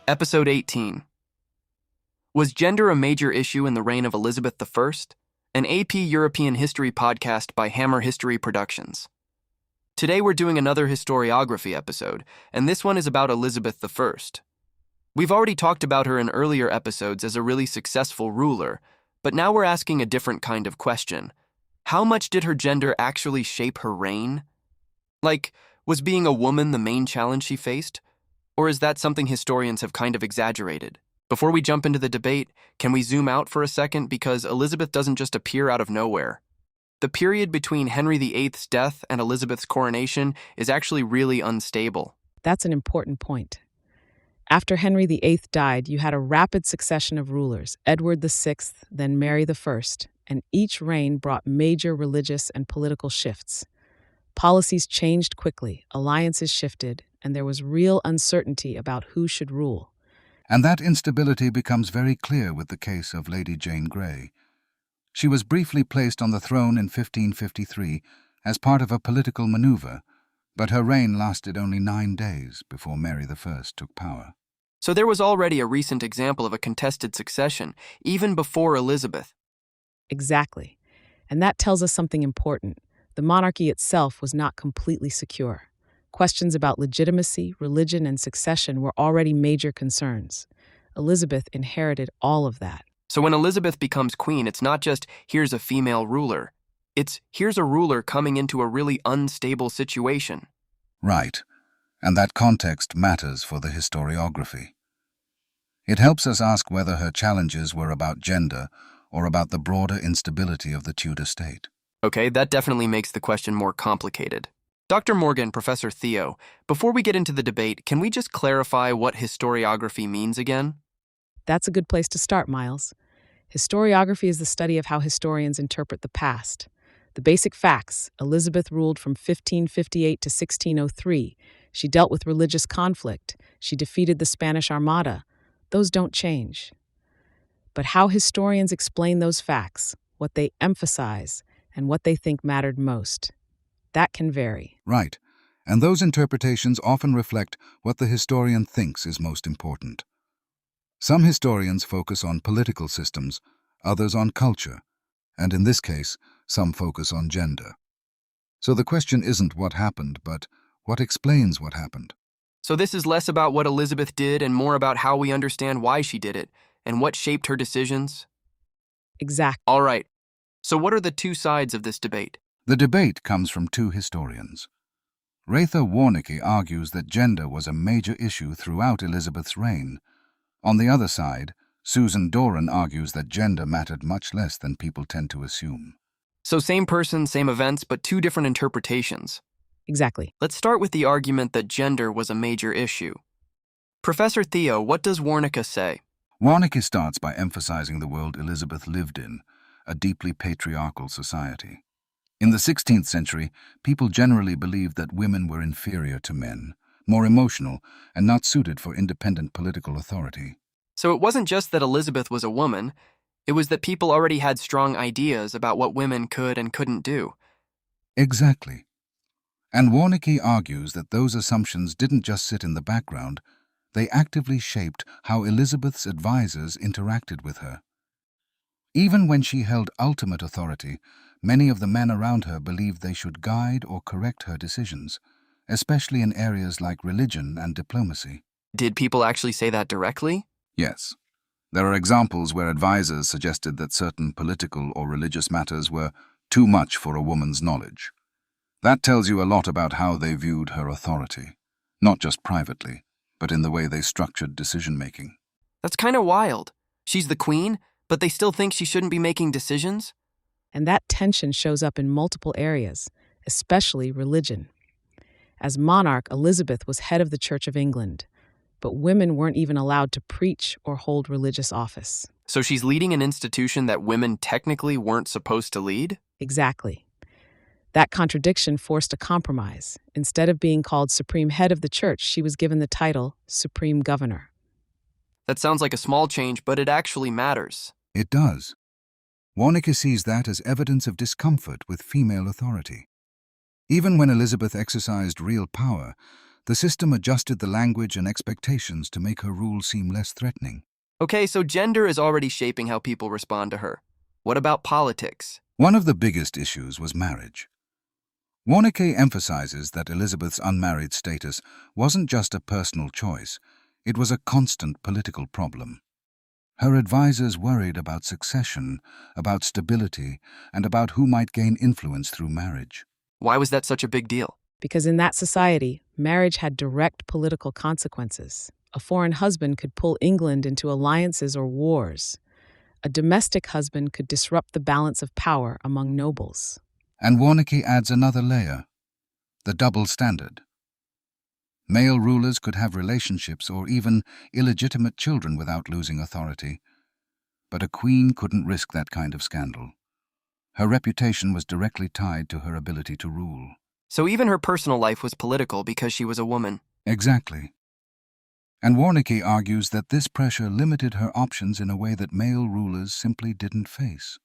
Episode 18. Was gender a major issue in the reign of Elizabeth I? An AP European history podcast by Hammer History Productions. Today we're doing another historiography episode, and this one is about Elizabeth I. We've already talked about her in earlier episodes as a really successful ruler, but now we're asking a different kind of question. How much did her gender actually shape her reign? Like, was being a woman the main challenge she faced? Or is that something historians have kind of exaggerated? Before we jump into the debate, can we zoom out for a second because Elizabeth doesn't just appear out of nowhere. The period between Henry VIII's death and Elizabeth's coronation is actually really unstable. That's an important point. After Henry VIII died, you had a rapid succession of rulers, Edward VI, then Mary I, and each reign brought major religious and political shifts. Policies changed quickly, alliances shifted, and there was real uncertainty about who should rule. And that instability becomes very clear with the case of Lady Jane Grey. She was briefly placed on the throne in 1553 as part of a political maneuver, but her reign lasted only 9 days before Mary I took power. So there was already a recent example of a contested succession, even before Elizabeth. Exactly. And that tells us something important. The monarchy itself was not completely secure. Questions about legitimacy, religion, and succession were already major concerns. Elizabeth inherited all of that. So when Elizabeth becomes queen, it's not just, here's a female ruler. It's, here's a ruler coming into a really unstable situation. Right, and that context matters for the historiography. It helps us ask whether her challenges were about gender or about the broader instability of the Tudor state. Okay, that definitely makes the question more complicated. Dr. Morgan, Professor Theo, before we get into the debate, can we just clarify what historiography means again? That's a good place to start, Miles. Historiography is the study of how historians interpret the past. The basic facts: Elizabeth ruled from 1558 to 1603. She dealt with religious conflict. She defeated the Spanish Armada. Those don't change. But how historians explain those facts, what they emphasize, and what they think mattered most, that can vary. Right, and those interpretations often reflect what the historian thinks is most important. Some historians focus on political systems, others on culture, and in this case, some focus on gender. So the question isn't what happened, but what explains what happened. So this is less about what Elizabeth did and more about how we understand why she did it and what shaped her decisions? Exactly. All right. So what are the two sides of this debate? The debate comes from two historians. Rather Warneke argues that gender was a major issue throughout Elizabeth's reign. On the other side, Susan Doran argues that gender mattered much less than people tend to assume. So same person, same events, but two different interpretations. Exactly. Let's start with the argument that gender was a major issue. Professor Theo, what does Warneke say? Warneke starts by emphasizing the world Elizabeth lived in, a deeply patriarchal society. In the 16th century, people generally believed that women were inferior to men, more emotional, and not suited for independent political authority. So it wasn't just that Elizabeth was a woman, it was that people already had strong ideas about what women could and couldn't do. Exactly. And Warneke argues that those assumptions didn't just sit in the background, they actively shaped how Elizabeth's advisors interacted with her. Even when she held ultimate authority, many of the men around her believed they should guide or correct her decisions, especially in areas like religion and diplomacy. Did people actually say that directly? Yes. There are examples where advisors suggested that certain political or religious matters were too much for a woman's knowledge. That tells you a lot about how they viewed her authority, not just privately, but in the way they structured decision-making. That's kind of wild. She's the queen, but they still think she shouldn't be making decisions? And that tension shows up in multiple areas, especially religion. As monarch, Elizabeth was head of the Church of England, but women weren't even allowed to preach or hold religious office. So she's leading an institution that women technically weren't supposed to lead? Exactly. That contradiction forced a compromise. Instead of being called Supreme Head of the Church, she was given the title Supreme Governor. That sounds like a small change, but it actually matters. It does. Warneke sees that as evidence of discomfort with female authority. Even when Elizabeth exercised real power, The system adjusted the language and expectations to make her rule seem less threatening. Okay, so gender is already shaping how people respond to her. What about politics? One of the biggest issues was marriage. Warneke emphasizes that Elizabeth's unmarried status wasn't just a personal choice, it was a constant political problem. Her advisors worried about succession, about stability, and about who might gain influence through marriage. Why was that such a big deal? Because in that society, marriage had direct political consequences. A foreign husband could pull England into alliances or wars. A domestic husband could disrupt the balance of power among nobles. And Warneke adds another layer, the double standard. Male rulers could have relationships or even illegitimate children without losing authority. But a queen couldn't risk that kind of scandal. Her reputation was directly tied to her ability to rule. So even her personal life was political because she was a woman. Exactly. And Warneke argues that this pressure limited her options in a way that male rulers simply didn't face.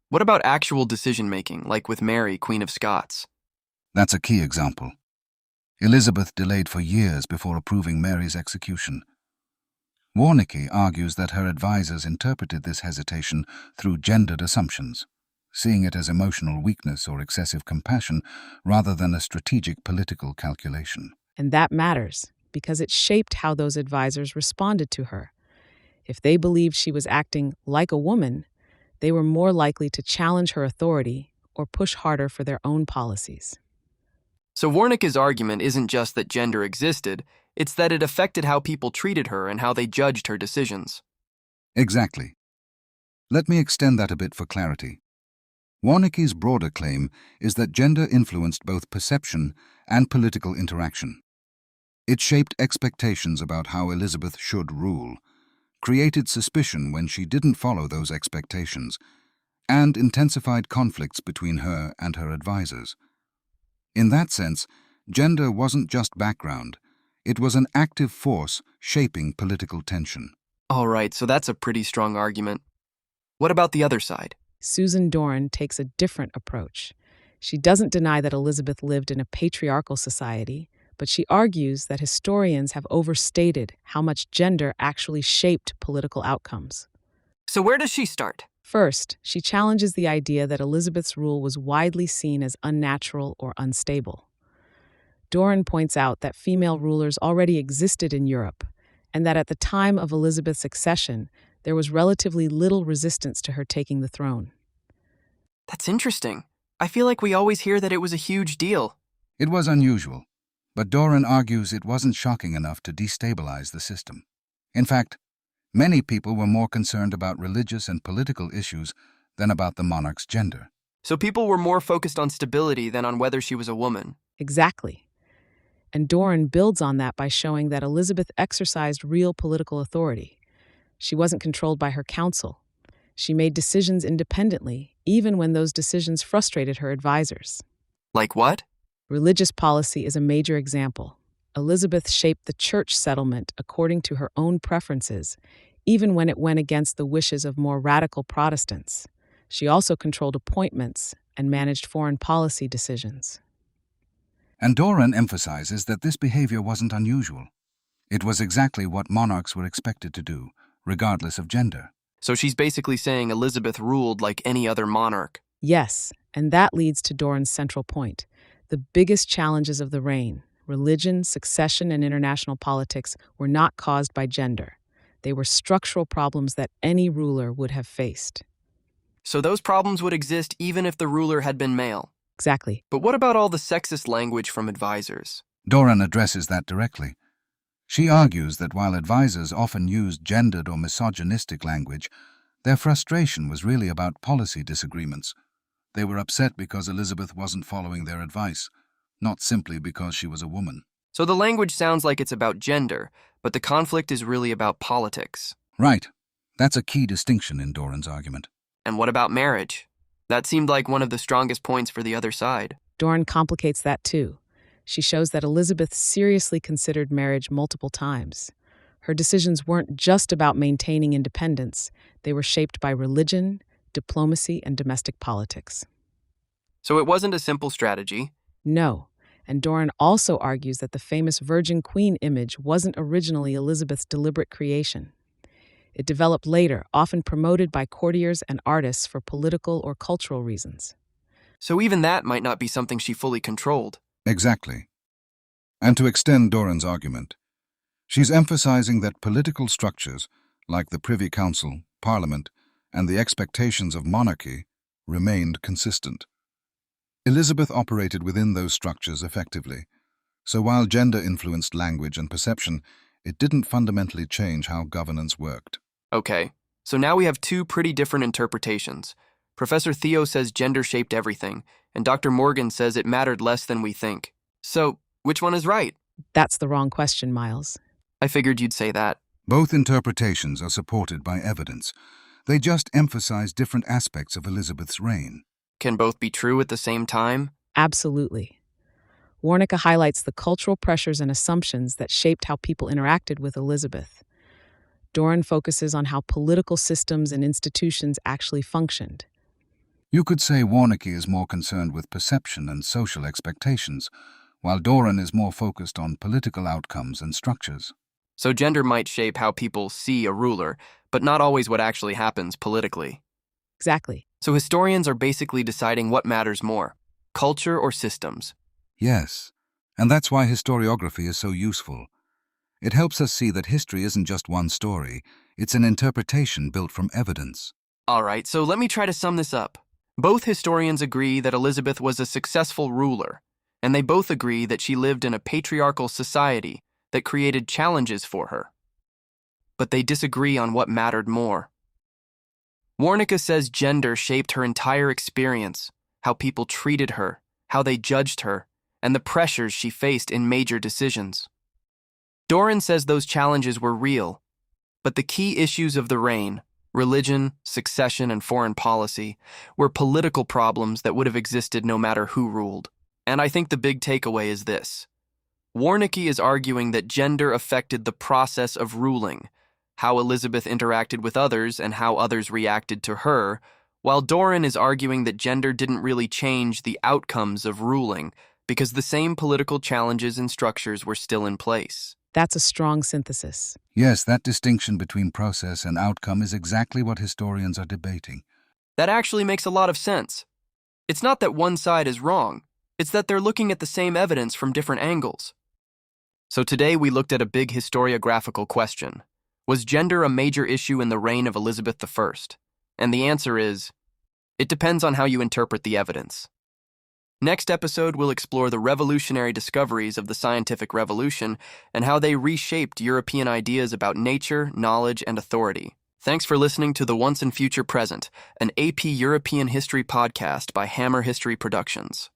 What about actual decision-making, like with Mary, Queen of Scots? That's a key example. Elizabeth delayed for years before approving Mary's execution. Warneke argues that her advisors interpreted this hesitation through gendered assumptions, seeing it as emotional weakness or excessive compassion rather than a strategic political calculation. And that matters, because it shaped how those advisors responded to her. If they believed she was acting like a woman, they were more likely to challenge her authority or push harder for their own policies. So Warneke's argument isn't just that gender existed, it's that it affected how people treated her and how they judged her decisions. Exactly. Let me extend that a bit for clarity. Warneke's broader claim is that gender influenced both perception and political interaction. It shaped expectations about how Elizabeth should rule, created suspicion when she didn't follow those expectations, and intensified conflicts between her and her advisors. In that sense, gender wasn't just background, it was an active force shaping political tension. All right, so that's a pretty strong argument. What about the other side? Susan Doran takes a different approach. She doesn't deny that Elizabeth lived in a patriarchal society, but she argues that historians have overstated how much gender actually shaped political outcomes. So where does she start? First, she challenges the idea that Elizabeth's rule was widely seen as unnatural or unstable. Doran points out that female rulers already existed in Europe, and that at the time of Elizabeth's accession, there was relatively little resistance to her taking the throne. That's interesting. I feel like we always hear that it was a huge deal. It was unusual, but Doran argues it wasn't shocking enough to destabilize the system. In fact, many people were more concerned about religious and political issues than about the monarch's gender. So people were more focused on stability than on whether she was a woman. Exactly. And Doran builds on that by showing that Elizabeth exercised real political authority. She wasn't controlled by her council. She made decisions independently, even when those decisions frustrated her advisors. Like what? Religious policy is a major example. Elizabeth shaped the church settlement according to her own preferences, even when it went against the wishes of more radical Protestants. She also controlled appointments and managed foreign policy decisions. And Doran emphasizes that this behavior wasn't unusual. It was exactly what monarchs were expected to do, regardless of gender. So she's basically saying Elizabeth ruled like any other monarch. Yes, and that leads to Doran's central point. The biggest challenges of the reign, religion, succession, and international politics, were not caused by gender. They were structural problems that any ruler would have faced. So those problems would exist even if the ruler had been male. Exactly. But what about all the sexist language from advisors? Doran addresses that directly. She argues that while advisors often used gendered or misogynistic language, their frustration was really about policy disagreements. They were upset because Elizabeth wasn't following their advice, not simply because she was a woman. So the language sounds like it's about gender, but the conflict is really about politics. Right. That's a key distinction in Doran's argument. And what about marriage? That seemed like one of the strongest points for the other side. Doran complicates that too. She shows that Elizabeth seriously considered marriage multiple times. Her decisions weren't just about maintaining independence. They were shaped by religion, diplomacy, and domestic politics. So it wasn't a simple strategy. No, And Doran also argues that the famous Virgin Queen image wasn't originally Elizabeth's deliberate creation. It developed later, often promoted by courtiers and artists for political or cultural reasons. So even that might not be something she fully controlled. Exactly. And to extend Doran's argument, she's emphasizing that political structures, like the Privy Council, Parliament, and the expectations of monarchy, remained consistent. Elizabeth operated within those structures effectively, so while gender influenced language and perception, it didn't fundamentally change how governance worked. Okay, so now we have two pretty different interpretations. Professor Theo says gender shaped everything, and Dr. Morgan says it mattered less than we think. So, which one is right? That's the wrong question, Miles. I figured you'd say that. Both interpretations are supported by evidence. They just emphasize different aspects of Elizabeth's reign. Can both be true at the same time? Absolutely. Warnicka highlights the cultural pressures and assumptions that shaped how people interacted with Elizabeth. Doran focuses on how political systems and institutions actually functioned. You could say Warnicki is more concerned with perception and social expectations, while Doran is more focused on political outcomes and structures. So gender might shape how people see a ruler, but not always what actually happens politically. Exactly. So historians are basically deciding what matters more, culture or systems. Yes, and that's why historiography is so useful. It helps us see that history isn't just one story, it's an interpretation built from evidence. All right, so let me try to sum this up. Both historians agree that Elizabeth was a successful ruler, and they both agree that she lived in a patriarchal society that created challenges for her. But they disagree on what mattered more. Warnicka says gender shaped her entire experience, how people treated her, how they judged her, and the pressures she faced in major decisions. Doran says those challenges were real, but the key issues of the reign, religion, succession, and foreign policy, were political problems that would have existed no matter who ruled. And I think the big takeaway is this. Warnicki is arguing that gender affected the process of ruling, how Elizabeth interacted with others and how others reacted to her, while Doran is arguing that gender didn't really change the outcomes of ruling because the same political challenges and structures were still in place. That's a strong synthesis. Yes, that distinction between process and outcome is exactly what historians are debating. That actually makes a lot of sense. It's not that one side is wrong, it's that they're looking at the same evidence from different angles. So today we looked at a big historiographical question. Was gender a major issue in the reign of Elizabeth I? And the answer is, it depends on how you interpret the evidence. Next episode, we'll explore the revolutionary discoveries of the scientific revolution and how they reshaped European ideas about nature, knowledge, and authority. Thanks for listening to The Once and Future Present, an AP European History podcast by Hammer History Productions.